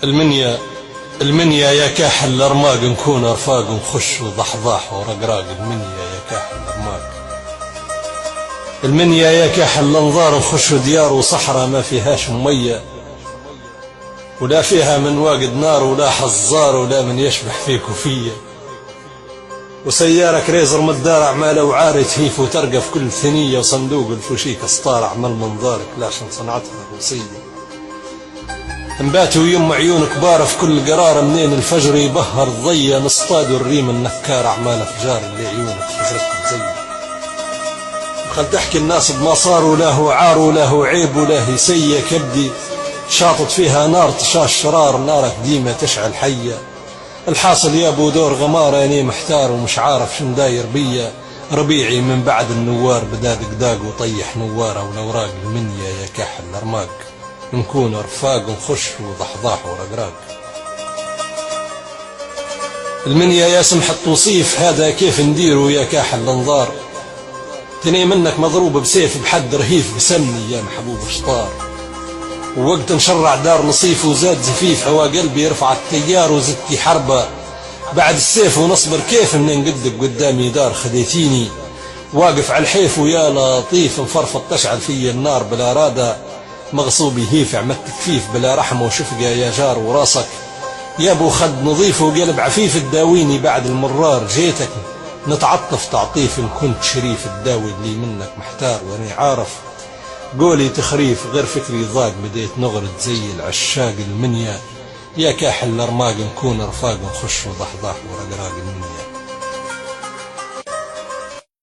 المنيا المنيا يا كاحل الأرماق، نكون رفاق نخش وضحضاح ورقراق. المنيا يا كاحل الأرماق، المنيا يا كاحل الأنظار، نخش ديار وصحراء ما فيهاش مية، ولا فيها من واقد نار ولا حزار ولا من يشبح في كوفية، وسيارة كريزر مدار أعماله وعاري تهيف وترقى في كل ثنية، وصندوق الفوشيك اسطار عمل منظارك لاشن صنعتها الروسية. نباتوا يم عيون كبار في كل قرار، منين الفجر يبهر ضية، نصطاد الريم النكار أعمال أفجار اللي عيونك فجرتك زي. خل تحكي الناس بما صار، ولا هو عار ولا هو عيب ولا هي سية، كبدي شاطط فيها نار تشاش شرار، نارك ديمة تشعل حية. الحاصل يا ابو دور غمار، اني محتار ومش عارف شن داير بيا، ربيعي من بعد النوار بدا دقداق وطيح نواره، والاوراق المنيا يا كاحل الارماق، نكون رفاق ونخش وضحضاح ورقراق. المنيا يا سمح التوصيف، هذا كيف نديرو يا كاحل الانظار، تني منك مضروب بسيف بحد رهيف بسمني يا محبوب شطار، ووقت نشرع دار نصيف وزاد زفيف، هوا قلبي يرفع التيار وزدتي حربة بعد السيف ونصبر، كيف من نقدك قدامي دار خديتيني، واقف على الحيف ويا لطيف مفرفط تشعل في النار بلا رادة، مغصوبي هيف عمت كفيف بلا رحمة وشفقة يا جار، وراسك يا ابو خد نظيف وقلب عفيف تداويني بعد المرار، جيتك نتعطف تعطيف ان كنت شريف، تداوي اللي منك محتار واني عارف قولي تخريف، غير فكري ضاق بديت نغرد زي العشاق. المنيا يا كاحل الارماق، نكون رفاق نخش وضحضاح ورقراق. المنيا